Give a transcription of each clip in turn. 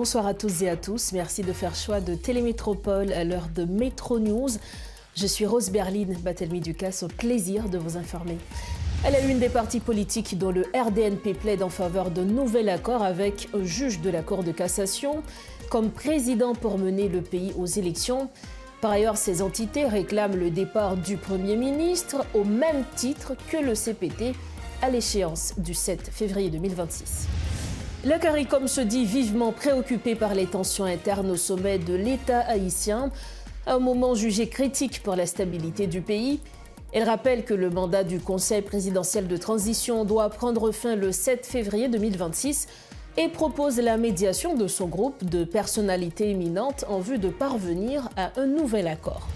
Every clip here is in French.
Bonsoir à tous et à tous. Merci de faire choix de Télémétropole à l'heure de Métro News. Je suis Rose Berline, Batelmi Ducasse, au plaisir de vous informer. À la une des partis politiques dont le RDNP plaide en faveur d'un nouvel accord avec un juge de la Cour de cassation comme président pour mener le pays aux élections. Par ailleurs, ces entités réclament le départ du Premier ministre au même titre que le CPT à l'échéance du 7 février 2026. La CARICOM se dit vivement préoccupée par les tensions internes au sommet de l'État haïtien, un moment jugé critique pour la stabilité du pays. Elle rappelle que le mandat du Conseil présidentiel de transition doit prendre fin le 7 février 2026 et propose la médiation de son groupe de personnalités éminentes en vue de parvenir à un nouvel accord.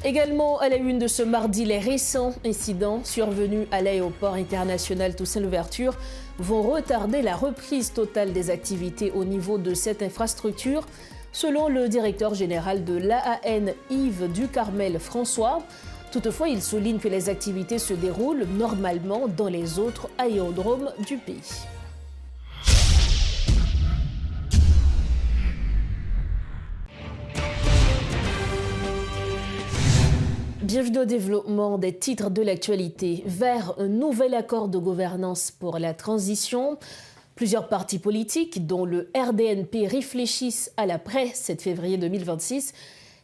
Également à la une de ce mardi, les récents incidents survenus à l'aéroport international Toussaint-Louverture vont retarder la reprise totale des activités au niveau de cette infrastructure, selon le directeur général de l'AAN, Yves Ducarmel François. Toutefois, il souligne que les activités se déroulent normalement dans les autres aérodromes du pays. Bienvenue au développement des titres de l'actualité. Vers un nouvel accord de gouvernance pour la transition, plusieurs partis politiques, dont le RDNP, réfléchissent à l'après 7 février 2026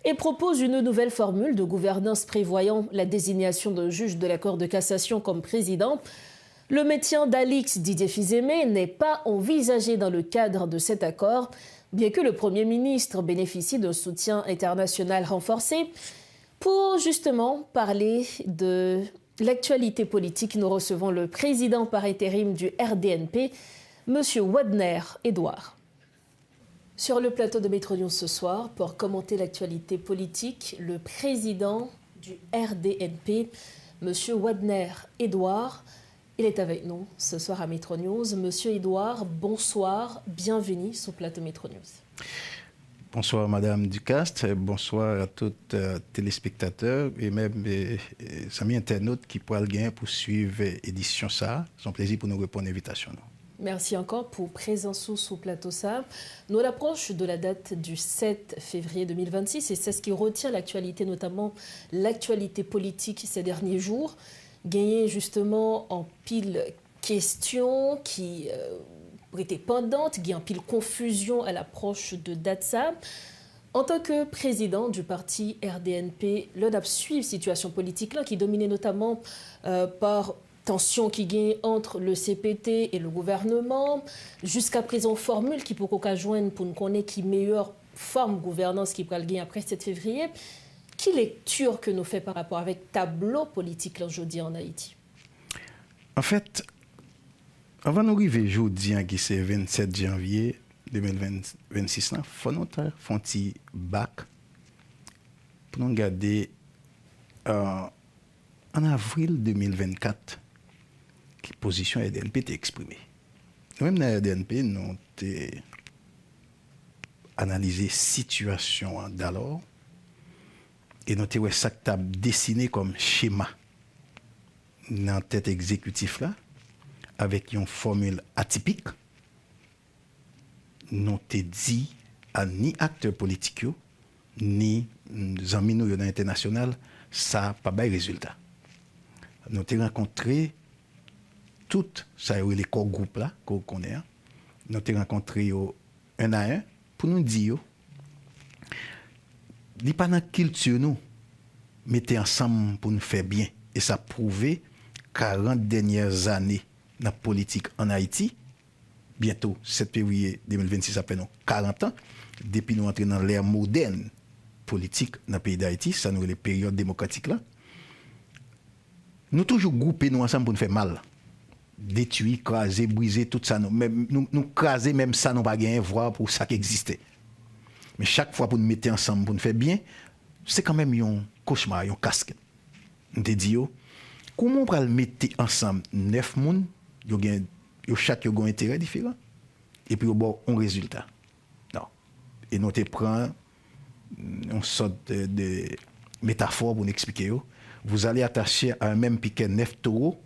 et proposent une nouvelle formule de gouvernance prévoyant la désignation d'un juge de la Cour de cassation comme président. Le maintien d'Alix Didier Fils-Aimé n'est pas envisagé dans le cadre de cet accord, bien que le Premier ministre bénéficie d'un soutien international renforcé. Pour justement parler de l'actualité politique, nous recevons le président par intérim du RDNP, M. Wadner Edouard. Sur le plateau de Métro News ce soir, pour commenter l'actualité politique, le président du RDNP, M. Wadner Edouard. Il est avec nous ce soir à Métro News. M. Edouard, bonsoir, bienvenue sur le plateau Métro News. Bonsoir Madame Ducaste, bonsoir à tous téléspectateurs et même amis internautes qui pourraient le gagner pour suivre l'édition ça. C'est un plaisir pour nous répondre à l'invitation. Merci encore pour présence sous le plateau ça. Nous l'approche de la date du 7 février 2026 et c'est ce qui retient l'actualité, notamment l'actualité politique ces derniers jours. Gagner justement en pile questions qui était pendante, il y a un pile confusion à l'approche de Datsa. En tant que président du parti RDNP, l'on a suivi situation politique là qui dominait notamment par tension qui gagne entre le CPT et le gouvernement. Jusqu'à présent, formule qui pourrait joindre pour nous connaître qui meilleure forme gouvernance qui pourrait gagner après 7 février. Quelle lecture que nous fait par rapport avec tableau politique là aujourd'hui en Haïti? En fait, avant d'arriver aujourd'hui, qui c'est 27 janvier 2026, il faut nous faire un petit bac pour nous regarder en avril 2024 quelle position RDNP était exprimée. Même dans RDNP, nous avons analysé la situation d'alors et nous avons ça que dessiné comme schéma dans la tête exécutif là. Avec une formule atypique, nous avons dit à ni acteurs politiques, ni amis dans l'international, ça n'a pas de résultat. Nous avons rencontré tout les corps groupes là qu'on connaît. Nous avons rencontré un à un pour nous dire ce n'est pas dans la culture nous mettez ensemble pour nous faire bien. Et ça a prouvé 40 dernières années dans la politique en Haïti, bientôt 7 février 2026, après nous 40 ans, depuis nous entrer dans l'ère moderne politique dans le pays d'Haïti, ça nous est les périodes démocratiques là, nous toujours groupés nous ensemble pour nous faire mal. Détruire, craser, briser, tout ça. Nous craser, même ça, nous pas gagner voir pour ça qui existait. Mais chaque fois pour nous mettre ensemble, pour nous faire bien, c'est quand même un cauchemar, un casque. Nous te dit, comment on peut le mettre ensemble 9 personnes, chaque a un intérêt différent, et puis au un résultat. Non. Et nous te prenons une sorte de métaphore pour nous expliquer. Vous allez attacher à un même piquet 9 taureaux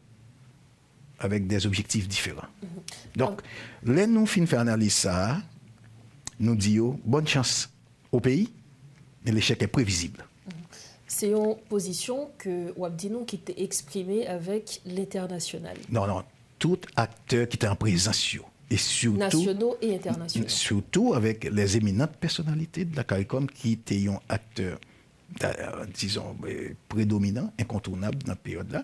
avec des objectifs différents. Donc, là, nous finissons faire analyse ça, nous disons bonne chance au pays, mais l'échec est prévisible. C'est une position que Wabdinou qui était exprimée avec l'international. Non, tout acteur qui était en présence, et surtout, nationaux et internationaux. Surtout avec les éminentes personnalités de la CARICOM qui étaient un acteur, disons, prédominant, incontournable dans cette période-là.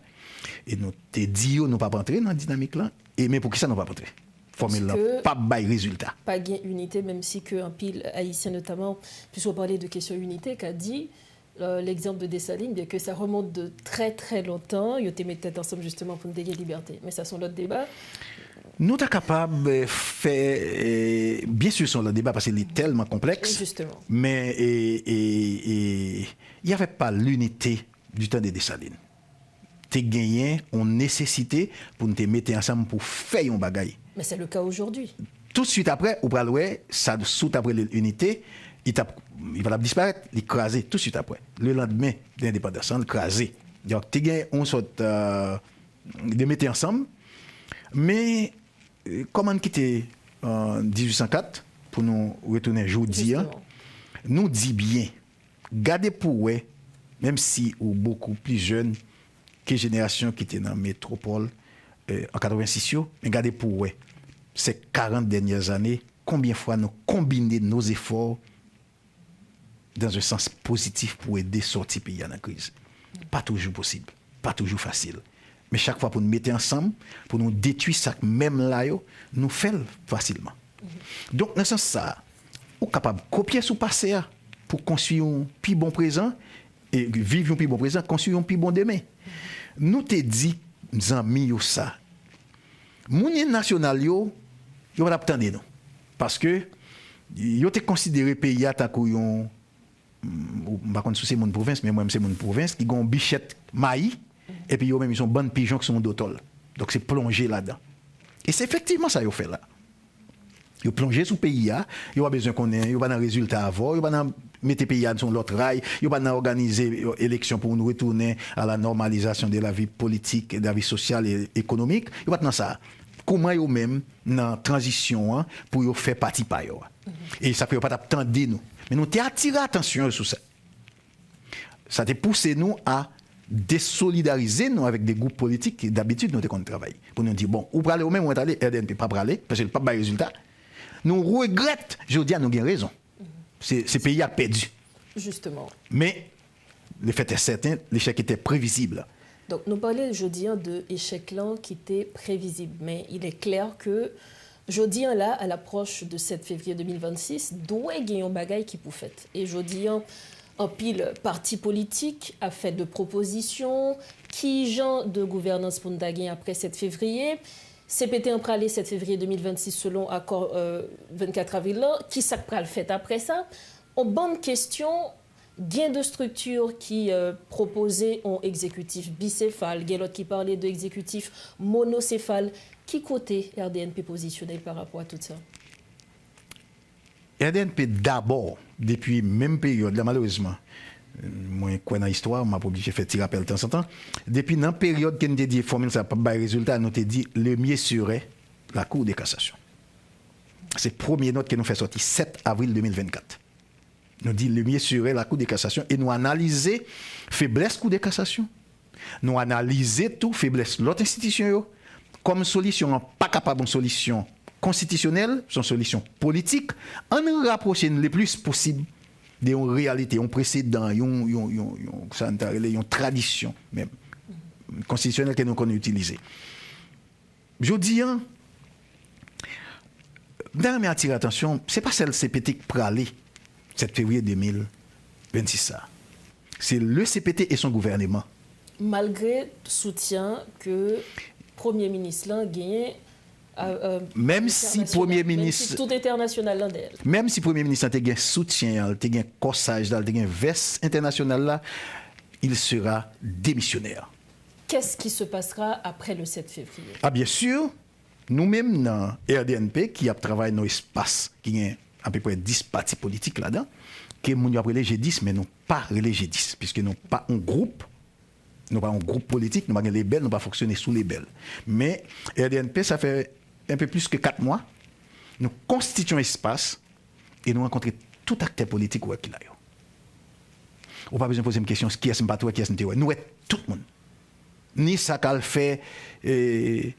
Et nous te dit, nous ne pas entrer dans la dynamique-là, mais pour qui ça nous pas entrer? Formule-là, pas de résultat. Pas gain unité, même si un pile haïtien notamment, puisqu'on parlait de question unité, qu'a dit l'exemple de Dessalines, bien que ça remonte de très très longtemps, ils ont mis tête ensemble justement pour nous dégager liberté. Mais ça, c'est l'autre débat. Nous sommes capables de faire, bien sûr, sur le débat parce qu'il est tellement complexe, justement. Mais il n'y avait pas l'unité du temps de Dessalines. Tu as gagné une nécessité pour nous mettre ensemble pour faire un bagaille. Mais c'est le cas aujourd'hui. Tout de suite après, au Braloué, ça saute après l'unité, il va disparaître, il écraser tout de suite après. Le lendemain de l'indépendance, il écraser. Donc, tu as gagné une sorte de mettre ensemble, mais comment quitter en 1804 pour nous retourner aujourd'hui, nous dit bien, gardez pour eux, même si ou beaucoup plus jeunes que génération qui était dans la métropole en 86, mais gardez pour eux, ces 40 dernières années, combien de fois nous combinons nos efforts dans un sens positif pour aider sortir pays dans la crise. Pas toujours possible, pas toujours facile. Mais chaque fois pour nous mettre ensemble, pour nous détruire ça même là, nous faisons facilement. Donc, dans ce sens, ça, on est capable de copier ce passé pour construire un plus bon présent et vivre un plus bon présent, construire un plus bon demain. Nous te dit, nous avons ça. Les national, ils vont attendre nous. Parce que, ils ont considéré le pays à Takoyon, je ne sais pas si c'est mon province, mais moi, c'est mon province, qui ont bichette maïs. Et puis, ils sont bonnes pigeons qui sont d'autol. Donc, c'est plongé là-dedans. Et c'est effectivement ça qu'ils ont fait là. Ils ont plongé sous le pays, ils ont besoin qu'on ait, ils ont un résultat avant, ils ont mettre le pays sur l'autre rail, ils ont organisé l'élection pour nous retourner à la normalisation de la vie politique, de la vie sociale et économique. Ils ont dans ça. Comment ils ont même dans la transition pour faire partie par eux. Et ça ne peut pas attendre nous. Mais nous avons attiré l'attention sur ça. Ça a poussé nous à désolidariser nous avec des groupes politiques qui d'habitude nous avons travaillé. Pour nous dire, bon, ou pour aller au même, ou aller, RDNP pas pour aller, parce que le pas de résultat. Nous regrettons, je dis, nous avons raison. Ce pays a perdu. Justement. Mais le fait est certain, l'échec était prévisible. Donc, nous parlons, je dis, de échec là qui était prévisible. Mais il est clair que, je dis, là, à l'approche de 7 février 2026, doit y avoir un bagaille qui peut faire. Et je dis, un pile parti politique a fait de propositions, qui genre de gouvernance pour nous gagner après 7 février. CPT en pralé 7 février 2026 selon accord 24 avril là, qui ça pral fait après ça? En bonne question, gain de structure qui proposait un exécutif bicéphale, gain l'autre qui parlait de exécutif monocéphale. Qui côté RDNP positionné par rapport à tout ça? RDNP d'abord, depuis même période, là, malheureusement, moi, quoi dans l'histoire, je suis obligé de faire petit rappel de temps en temps. Depuis la période qu'on a dit formule, ça n'a pas de résultat, nous avons dit le mieux serait la Cour de cassation. C'est la première note que nous fait sortir 7 avril 2024. Nous dit le mieux serait la Cour de cassation et nous analyser faiblesse Cour de cassation. Nous analyser tout faiblesse l'autre institution comme solution, pas capable de solution constitutionnelle, son solution politique, en nous rapprocher le plus possible de une réalité, un précédent, une tradition même constitutionnelle que nous connaissons utiliser. Je dis, dans mes attirer l'attention, ce n'est pas celle CPT qui pralé 7 février 2026. C'est le CPT et son gouvernement. Malgré le soutien que le Premier ministre a gagné, même si Premier ministre, même si tout international là d'elle. Même si Premier ministre a un soutien, a un corsage, a un veste international là, il sera démissionnaire. Qu'est-ce qui se passera après le 7 février? Ah bien sûr, nous-mêmes dans RDNP qui a travaillé dans l'espace, qui a à peu près 10 partis politiques là-dedans, qui nous avons relégé 10, mais nous pas relégé 10, puisque nous pas un groupe. Nous pas un groupe politique, nous pas un label, nous pas fonctionner sous label. Mais RDNP, ça fait un peu plus que 4 mois, nous constituons un espace Et nous rencontrons tout acteur politique où est-ce qu'il a. On n'a pas besoin de poser une question, qui est-ce pas toi, qui est-ce que nous est tout le monde. Ni ça qu'elle fait. Y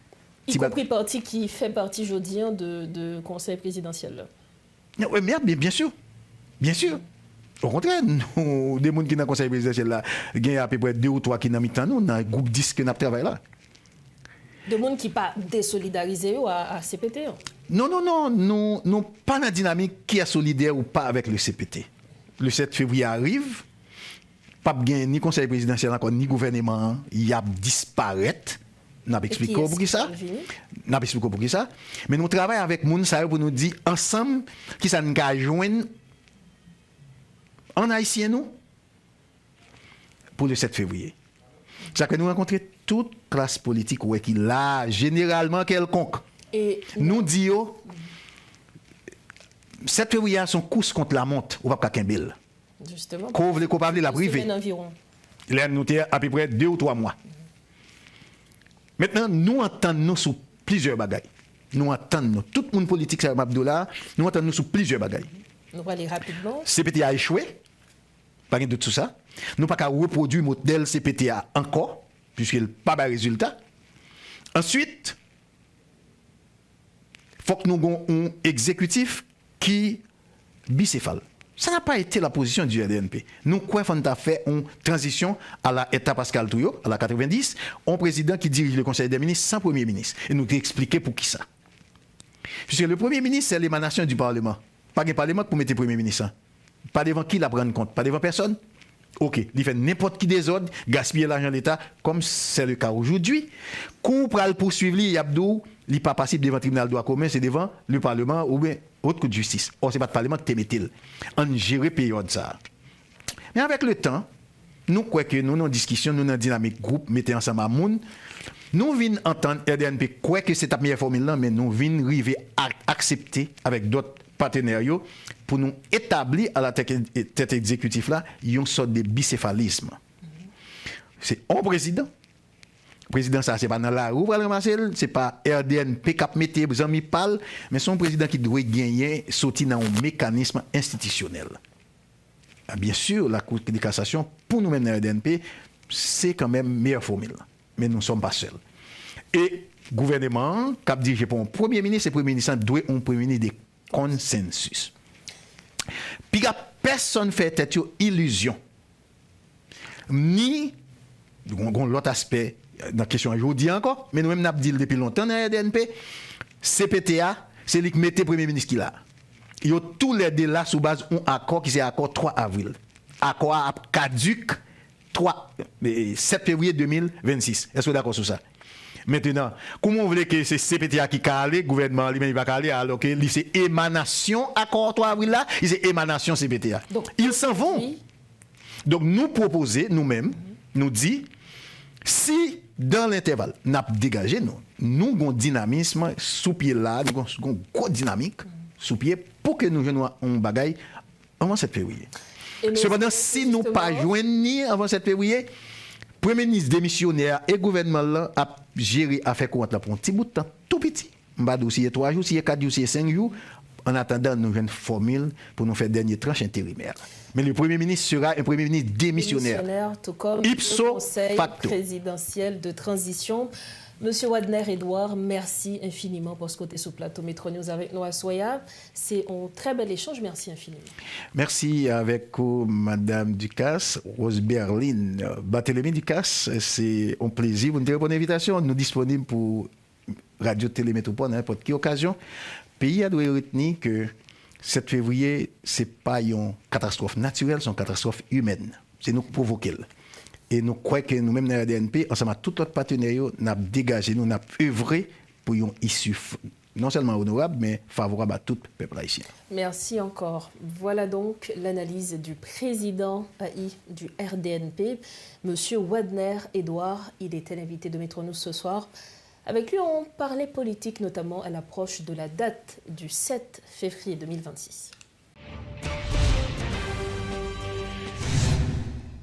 compris parti qui fait partie, je dis, de conseil présidentiel. Oui, mais bien sûr. Bien sûr. Au contraire, nous, des gens qui sont dans le conseil présidentiel, là, il y a à peu près 2 ou 3 qui sont dans nous, dans le groupe 10 qui travaillent là. De gens qui ne sont pas désolidarisés à CPT. Non, nous pas dans la dynamique qui est solidaire ou pas avec le CPT. Le 7 février arrive, pas ni conseil présidentiel encore, ni gouvernement, il y a disparaître. Nous avons expliqué pour qui ça. Nous avons expliqué pour qui ça. Mais nous travaillons avec les gens pour nous dire ensemble qui ça nous a joindre en haïtien nous pour le 7 février. C'est-à-dire que nous rencontrons toute classe politique où est qu'il a généralement quelconque. Et nous disons 7 février son course contre la montre ou pas qu'un bill. Justement. Qu'on veut pas la priver. Il y a à peu près 2 ou 3 mois. Maintenant, nous entendons sous plusieurs bagailles. Nous entendons, tout le monde politique, c'est Abdoula, nous entendons sous plusieurs bagailles. Nous allons aller rapidement. CPTA a échoué, pas de doute sur ça. Nous n'avons pas qu'à reproduire le modèle CPTA encore, puisqu'il n'a pas de résultat. Ensuite, il faut que nous ayons un exécutif qui bicéphale. Ça n'a pas été la position du RDNP. Nous, quoi, on a fait une transition à l'état Pascal Touyo, à la 90, un président qui dirige le Conseil des ministres sans Premier ministre. Et nous expliquer pour qui ça. Puisque le Premier ministre, c'est l'émanation du Parlement. Pas un Parlement pour mettre le Premier ministre. Pas devant qui la prendre compte. Pas devant personne. OK. Il fait n'importe qui désordre, gaspiller l'argent de l'État, comme c'est le cas aujourd'hui. Qu'on pourra le poursuivre, Yabdou, il n'est pas passible devant le tribunal de droit commun, c'est devant le Parlement ou bien autre coup de justice. Or, ce n'est pas le Parlement qui t'émet-il. On gère période ça. Mais avec le temps, nous croyons que nous, dans la discussion, nous, dans la dynamique groupe, mettez ensemble à monde, nous venons entendre RDNP, croyons que c'est la meilleure formule là, mais nous venons arriver à accepter avec d'autres partenaires pour nous établir à la tête exécutive là une sorte de bicéphalisme. C'est un président. Le président, ça, c'est pas dans la rue, c'est pas RDNP qui mette les amis parlent, mais c'est un président qui doit gagner, sortir dans un mécanisme institutionnel. Bien sûr, la Cour de cassation, pour nous-mêmes dans RDNP, c'est quand même meilleure formule. Mais nous ne sommes pas seuls. Et le gouvernement, qui a dirigé pour un Premier ministre, et le Premier ministre doit un Premier ministre de consensus. Puis, personne ne fait tête illusion. Ni, l'autre aspect, dans la question aujourd'hui encore, mais nous-mêmes, nous avons dit depuis longtemps dans la RDNP, CPTA, c'est lui qui met le Premier ministre qui l'a. Il y a tous les deux là sous base d'un accord qui c'est accord 3 avril. Accord caduc 7 février 2026. Est-ce que vous êtes d'accord sur ça? Maintenant, comment vous voulez que c'est CPTA qui cale, le gouvernement lui-même va caler, alors que c'est émanation accord 3 avril là, c'est émanation CPTA. Donc, ils s'en vont. Oui. Donc, nous proposer, nous-mêmes, nous dit, si dans l'intervalle, nous avons dégagé, nous avons un dynamisme sous pied là, nous avons une grosse dynamique sous pied pour que nous jouions un bagaille avant 7 février. Cependant, si nous ne pas joindre avant 7 février, Premier ministre démissionnaire et gouvernement là a géré affaire courante pour un petit bout de temps, tout petit. Mbadou, s'il y a 3 jours, s'il y a 4 jours, s'il y a 5 jours, en attendant, nous avons une formule pour nous faire dernier tranche intérimaire. Mais le Premier ministre sera un Premier ministre démissionnaire. Tout comme ipso le Conseil facto présidentiel de transition. Monsieur Wadner Edouard, merci infiniment pour ce côté sous plateau Métro News avec nous à Soya. C'est un très bel échange. Merci infiniment. Merci avec vous, Madame Ducasse, Rose Berline, Barthélémy Ducasse. C'est un plaisir. Vous nous avez une invitation. Nous sommes disponibles pour Radio Télémétropole, n'importe quelle occasion. Le pays a dû retenir que 7 février, ce n'est pas une catastrophe naturelle, c'est une catastrophe humaine. C'est nous qui provoquons. Et nous croyons que nous-mêmes dans la RDNP, ensemble avec tous notre partenaires, nous avons dégagé, nous avons œuvré pour une issue non seulement honorable, mais favorable à tout le peuple haïtien. Merci encore. Voilà donc l'analyse du président AI du RDNP, M. Wadner Edouard. Il était l'invité de Métro News ce soir. Avec lui, on parlait politique, notamment à l'approche de la date du 7 février 2026.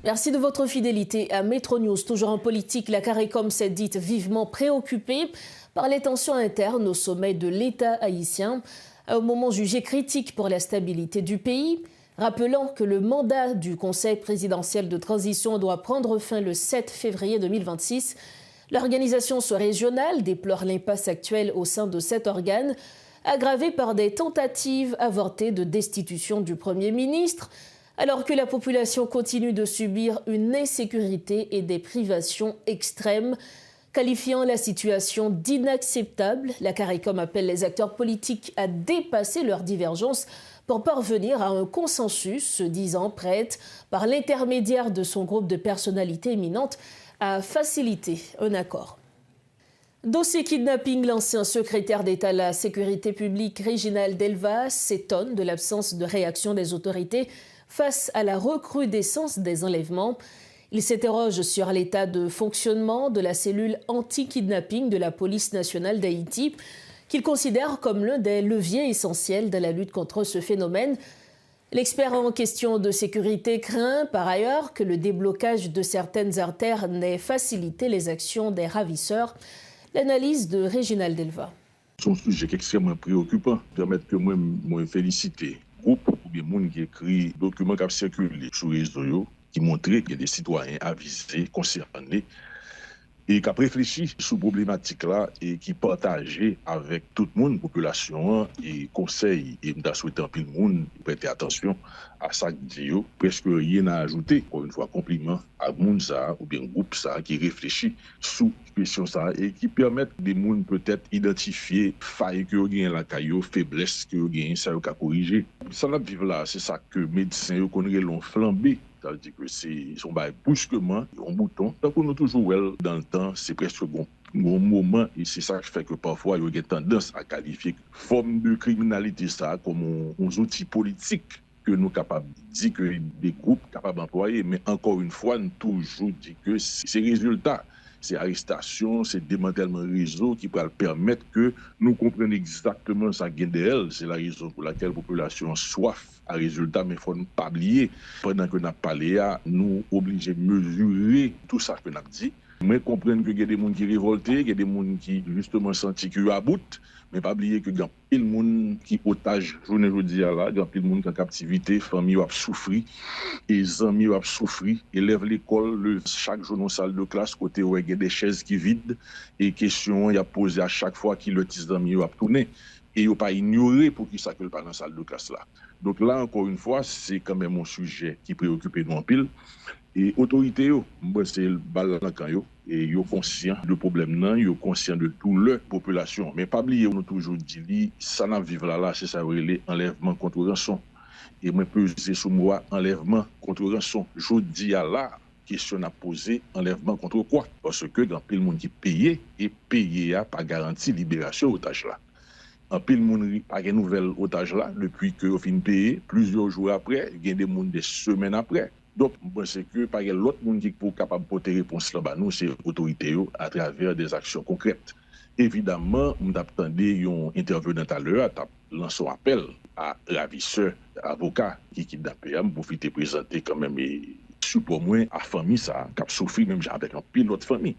Merci de votre fidélité à Métro News. Toujours en politique, la CARICOM s'est dite vivement préoccupée par les tensions internes au sommet de l'État haïtien. à un moment jugé critique pour la stabilité du pays. Rappelant que le mandat du Conseil présidentiel de transition doit prendre fin le 7 février 2026, l'organisation sous-régionale déplore l'impasse actuelle au sein de cet organe, aggravée par des tentatives avortées de destitution du Premier ministre, alors que la population continue de subir une insécurité et des privations extrêmes. Qualifiant la situation d'inacceptable, la CARICOM appelle les acteurs politiques à dépasser leurs divergences pour parvenir à un consensus, se disant prête, par l'intermédiaire de son groupe de personnalités éminentes, à faciliter un accord. Dossier kidnapping, l'ancien secrétaire d'État à la sécurité publique Réginald Delvas s'étonne de l'absence de réaction des autorités face à la recrudescence des enlèvements. Il s'interroge sur l'état de fonctionnement de la cellule anti-kidnapping de la police nationale d'Haïti, qu'il considère comme l'un des leviers essentiels de la lutte contre ce phénomène. L'expert en question de sécurité craint par ailleurs que le déblocage de certaines artères n'ait facilité les actions des ravisseurs. L'analyse de Réginald Delvas. C'est un sujet extrêmement préoccupant. Permettre que moi féliciter groupe ou bien monde qui écrit documents qui ont circulé sur les réseaux qui montraient qu'il y a des citoyens avisés, concernés, et qui a réfléchi sur problématique là et qui partageait avec toute le monde, population et conseil et m'a souhaité un peu le monde prêter attention à ça dit presque rien à ajouter. Encore une fois, compliment à monde ça ou bien groupe ça qui réfléchit sous question ça et qui permettent des monde peut-être identifier failles que gain la caillou, faiblesse que gain ça qu'a corriger. Ça là vivre là, c'est ça que médecins yo connaît l'ont flambé. C'est-à-dire que c'est son bail brusquement, un bouton. Donc on a toujours dans le temps, c'est presque bon moment et c'est ça qui fait que parfois il y a tendance à qualifier forme de criminalité ça comme un outil politique que nous capables de dire que des groupes capables d'employer, mais encore une fois, nous toujours dit que c'est résultat. C'est arrestation, c'est démantèlement réseau qui va permettre que nous comprenions exactement ça gain de elle. C'est la raison pour laquelle la population a soif à résultat, mais il ne faut pas oublier. Pendant que nous avons parlé, nous obligés de mesurer tout ça que nous avons dit. Mais comprendre qu'il y a des gens qui révoltés, qu'il y a des gens qui justement sentent qu'ils à bout, mais pas oublier que il y a plein de gens qui otage journée aujourd'hui là, il y a plein de gens qui en captivité, famille a souffri, et amis a souffri, élève l'école chaque jour dans salle de classe côté où il y a des chaises qui vides et question il y a posé à chaque fois qui le tis amis a tourné et il pas ignoré pour qui ça que pas dans salle de classe là. Donc là encore une fois, c'est quand même un sujet qui préoccupe nous en pile. Et autorité c'est le bal dans camp et yo conscient de problème nan, yo conscient de tout leur population, mais pas oublier on toujours dit ça n'a vivre là c'est ça relé enlèvement contre rançon et moi peser sur moi enlèvement contre rançon. Jodi à là question à poser enlèvement contre quoi parce que grand pile monde qui payer et payer a pas garanti libération otage là. En pile monde pas de nouvelle otage là depuis que on fin payer plusieurs jours après, il y a des monde des semaines après. Donc, c'est que par l'autre monde qui est capable de porter réponse là, nous, c'est l'autorité à travers des actions concrètes. Évidemment, nous attendons un intervenant tout à l'heure, lancé un appel à ravisseurs, avocats qui kidnappent, pour profiter présenter quand même support moins à la famille, ça, qui a souffert même avec un pile d'autres familles.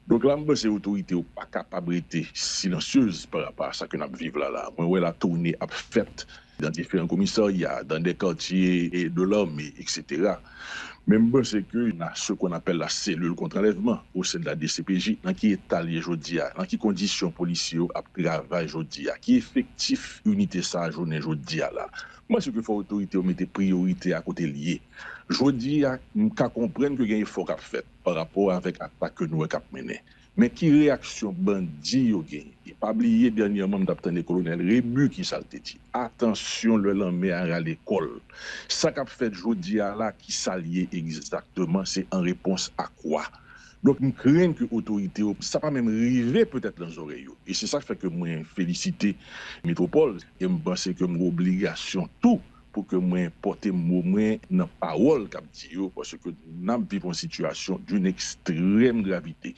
Donc là, c'est l'autorité pas capable d'être silencieuse par rapport à ça que nous vivons là. Moi, la tournée a faite dans différents commissariats, dans des quartiers de l'homme, etc. Même c'est que y a ce qu'on appelle la cellule contre-enlèvement au sein de la DCPJ, dans qui est allé aujourd'hui, dans qui conditions policiers à travail aujourd'hui, qui effectif unité ça journée aujourd'hui là. Moi ce que faut autorité mettre priorité à côté lié. Aujourd'hui, nous comprendre que il y a un effort qu'a fait par rapport avec l'attaque que nous avons mené. Mais qui réaction bandit yo gen? Et pas oublier dernièrement m'attendait colonel Rébu qui ça dit. Attention le lendemain à l'école. Ça qu'a fait jodi là qui s'allier exactement c'est en réponse à quoi? Donc nous craignons que l'autorité ça pas même arriver peut-être dans les oreilles. Et c'est ça qui fait que moi féliciter métropole et me penser que mon obligation tout pour que moi porter moins dans parole qu'a dit parce que nous vivons une situation d'une extrême gravité.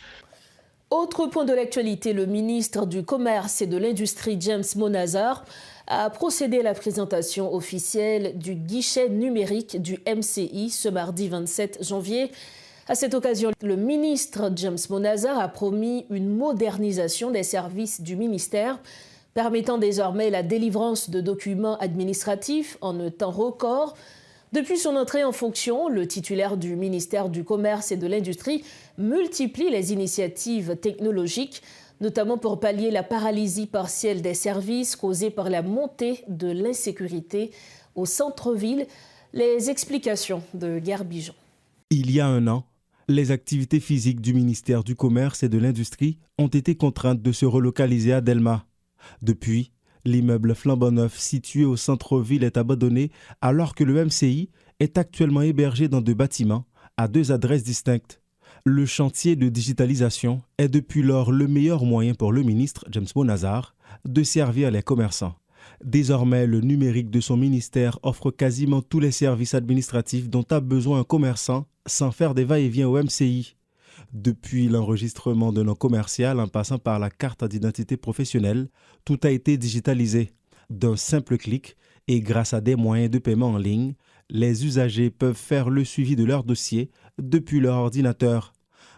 Autre point de l'actualité, le ministre du Commerce et de l'Industrie, James Monazart, a procédé à la présentation officielle du guichet numérique du MCI ce mardi 27 janvier. À cette occasion, le ministre James Monazart a promis une modernisation des services du ministère permettant désormais la délivrance de documents administratifs en un temps record. Depuis son entrée en fonction, le titulaire du ministère du Commerce et de l'Industrie multiplie les initiatives technologiques, notamment pour pallier la paralysie partielle des services causée par la montée de l'insécurité au centre-ville. Les explications de Guerre Bijon. Il y a un an, les activités physiques du ministère du Commerce et de l'Industrie ont été contraintes de se relocaliser à Delma. Depuis, l'immeuble flambant neuf situé au centre-ville est abandonné alors que le MCI est actuellement hébergé dans 2 bâtiments à 2 adresses distinctes. Le chantier de digitalisation est depuis lors le meilleur moyen pour le ministre James Monazart de servir les commerçants. Désormais, le numérique de son ministère offre quasiment tous les services administratifs dont a besoin un commerçant sans faire des va-et-vient au MCI. Depuis l'enregistrement de nom commercial en passant par la carte d'identité professionnelle, tout a été digitalisé. D'un simple clic et grâce à des moyens de paiement en ligne, les usagers peuvent faire le suivi de leur dossier depuis leur ordinateur.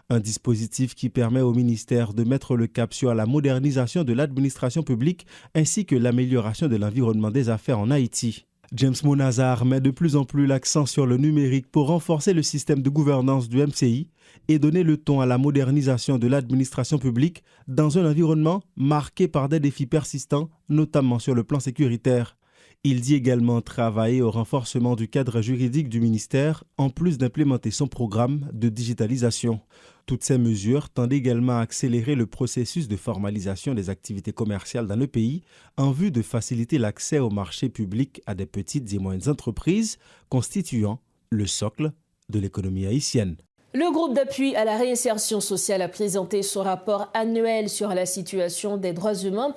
Un dispositif qui permet au ministère de mettre le cap sur la modernisation de l'administration publique ainsi que l'amélioration de l'environnement des affaires en Haïti. James Monazart met de plus en plus l'accent sur le numérique pour renforcer le système de gouvernance du MCI et donner le ton à la modernisation de l'administration publique dans un environnement marqué par des défis persistants, notamment sur le plan sécuritaire. Il dit également travailler au renforcement du cadre juridique du ministère, en plus d'implémenter son programme de digitalisation. Toutes ces mesures tendent également à accélérer le processus de formalisation des activités commerciales dans le pays, en vue de faciliter l'accès au marché public à des petites et moyennes entreprises, constituant le socle de l'économie haïtienne. Le groupe d'appui à la réinsertion sociale a présenté son rapport annuel sur la situation des droits humains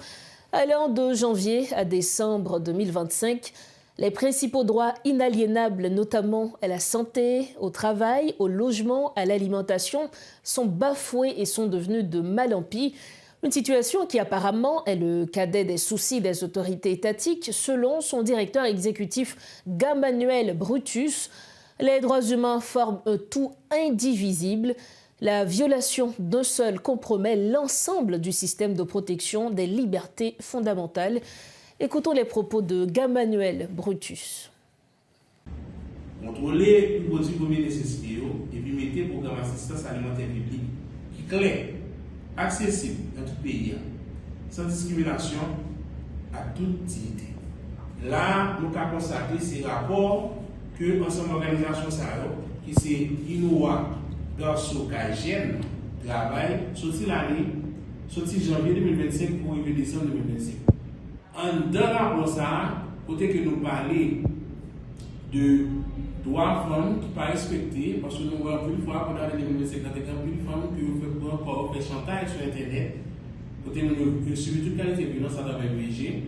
allant de janvier à décembre 2025. Les principaux droits inaliénables, notamment à la santé, au travail, au logement, à l'alimentation, sont bafoués et sont devenus de mal en pis. Une situation qui apparemment est le cadet des soucis des autorités étatiques, selon son directeur exécutif Gammanuel Brutus. Les droits humains forment un tout indivisible. La violation d'un seul compromet l'ensemble du système de protection des libertés fondamentales. Écoutons les propos de Gammanuel Brutus. Contrôler le produit premier nécessité et puis mettre un programme d'assistance alimentaire publique qui est clair, accessible dans tout le pays, sans discrimination à toute dignité. Là, nous avons constaté ces rapports que l'ensemble d'organisations qui c'est Innova, Garçon, Kagène, travail, sorti l'année, sorti janvier 2025 pour arriver décembre 2025. En dans rapport ça, côté que nous parlons de droits femmes qui ne sont pas respectés, parce que nous avons une fois qu'on a des 2050 une femme qui fait encore fait chantage sur Internet, côté nous subit toute qualité de violence à travers le VG,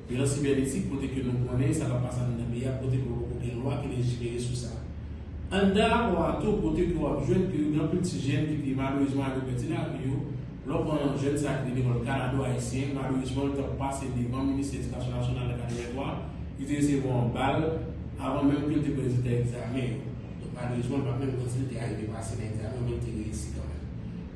violence cybernétique, côté que nous connaissons, ça va passer dans le pays, côté que nous avons une loi qui est gérée sur ça. En dehors à tout côté que vous avez jeune que dans petit jeune qui malheureusement a répété la vie, lorsqu'on jeune ça qui est dans le Canada haïtien, malheureusement il a passé devant le ministère de l'Éducation nationale de Canada, il était recevé en balle avant même qu'il ait présenté l'examen. Donc malheureusement il n'a pas même continué à arriver passer l'examen, mais il était réussi quand même.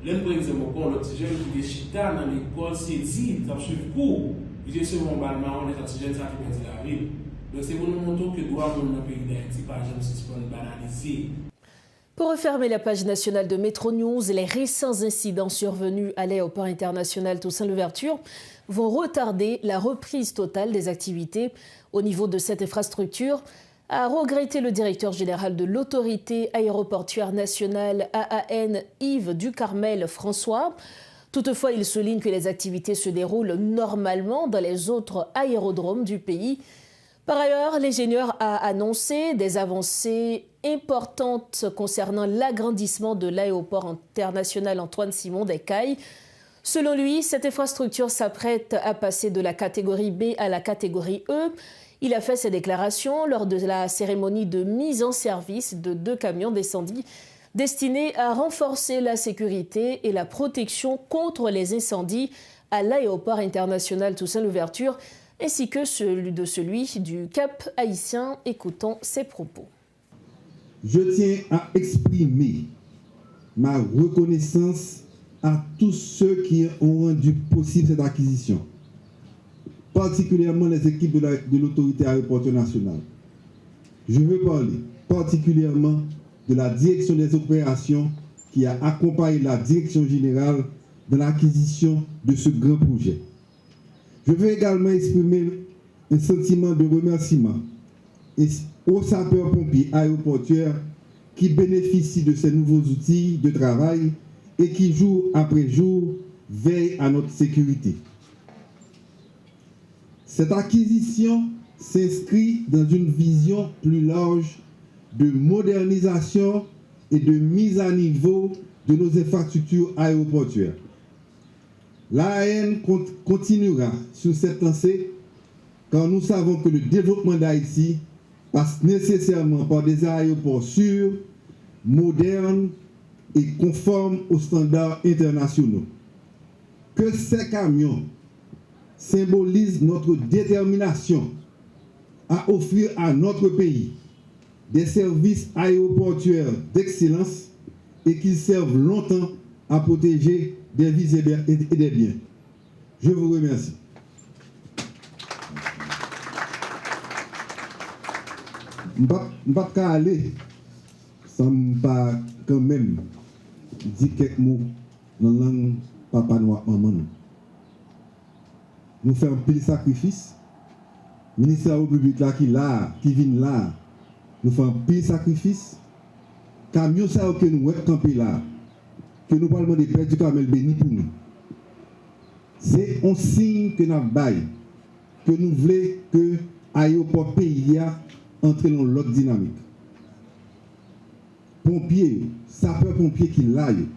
L'un par exemple, quand le petit jeune qui est chita dans l'école, c'est dit, ça suit court, il était recevé en balle marron, les petits jeunes ça qui perdit la vie. Donc c'est pour nous montrer que droit dans le pays d'Haïti, par exemple, si c'est pas banalisé. Pour refermer la page nationale de Métro News, les récents incidents survenus à l'aéroport international Toussaint-Louverture vont retarder la reprise totale des activités au niveau de cette infrastructure, a regretté le directeur général de l'autorité aéroportuaire nationale AAN, Yves Ducarmel François. Toutefois, il souligne que les activités se déroulent normalement dans les autres aérodromes du pays. Par ailleurs, l'ingénieur a annoncé des avancées importantes concernant l'agrandissement de l'aéroport international Antoine-Simon des Cayes. Selon lui, cette infrastructure s'apprête à passer de la catégorie B à la catégorie E. Il a fait ces déclarations lors de la cérémonie de mise en service de 2 camions d'incendie destinés à renforcer la sécurité et la protection contre les incendies à l'aéroport international Toussaint-Louverture, ainsi que celui du Cap haïtien. Écoutons ses propos. Je tiens à exprimer ma reconnaissance à tous ceux qui ont rendu possible cette acquisition. particulièrement les équipes de l'autorité aéroportuaire nationale. Je veux parler particulièrement de la direction des opérations qui a accompagné la direction générale dans l'acquisition de ce grand projet. Je veux également exprimer un sentiment de remerciement aux sapeurs-pompiers aéroportuaires qui bénéficient de ces nouveaux outils de travail et qui, jour après jour, veillent à notre sécurité. Cette acquisition s'inscrit dans une vision plus large de modernisation et de mise à niveau de nos infrastructures aéroportuaires. L'AAN continuera sur cette lancée car nous savons que le développement d'Haïti passe nécessairement par des aéroports sûrs, modernes et conformes aux standards internationaux. Que ces camions symbolisent notre détermination à offrir à notre pays des services aéroportuaires d'excellence et qu'ils servent longtemps à protéger des vies et des biens. Je vous remercie. Je ne vais pas aller sans pas quand même dire quelques mots dans la langue papa noir maman. Nous faisons un pile sacrifice. Le ministère public là qui vient là, nous faisons un pile sacrifice. Camion ça que nous camper là, que nous parlons des pères du Carmel béni pour nous. C'est un signe que nous bail, que nous voulons que l'aéroport pays entre dans l'autre dynamique. Pompiers, sapeurs-pompiers qui l'aillent,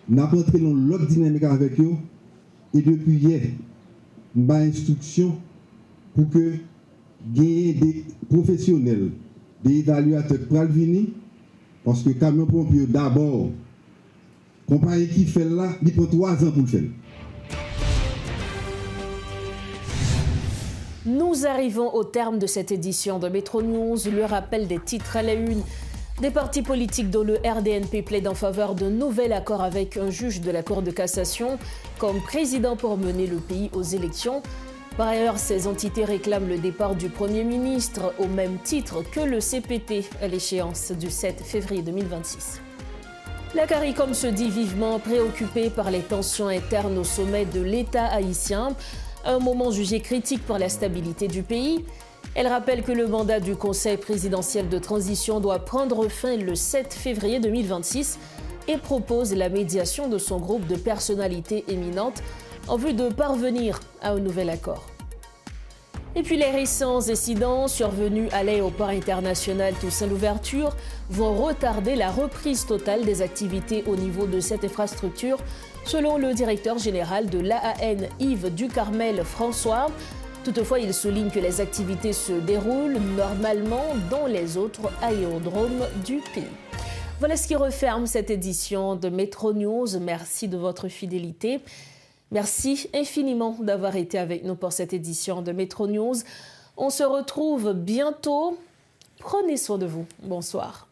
nous avons entré dans l'autre dynamique avec eux et depuis hier, nous avons instruction pour que des professionnels, des évaluateurs pour venir, parce que camion pompier d'abord, compagnie qui fait là, il prend 3 ans pour le faire. Nous arrivons au terme de cette édition de Métro News. Le rappel des titres à la une. Des partis politiques dont le RDNP plaide en faveur d'un nouvel accord avec un juge de la Cour de cassation comme président pour mener le pays aux élections. Par ailleurs, ces entités réclament le départ du Premier ministre au même titre que le CPT à l'échéance du 7 février 2026. La CARICOM se dit vivement préoccupée par les tensions internes au sommet de l'État haïtien, un moment jugé critique pour la stabilité du pays. Elle rappelle que le mandat du Conseil présidentiel de transition doit prendre fin le 7 février 2026 et propose la médiation de son groupe de personnalités éminentes en vue de parvenir à un nouvel accord. Et puis les récents incidents survenus à l'aéroport international Toussaint Louverture vont retarder la reprise totale des activités au niveau de cette infrastructure, selon le directeur général de l'AAN, Yves Ducarmel François. Toutefois, il souligne que les activités se déroulent normalement dans les autres aérodromes du pays. Voilà ce qui referme cette édition de Métro News. Merci de votre fidélité. Merci infiniment d'avoir été avec nous pour cette édition de Métro News. On se retrouve bientôt. Prenez soin de vous. Bonsoir.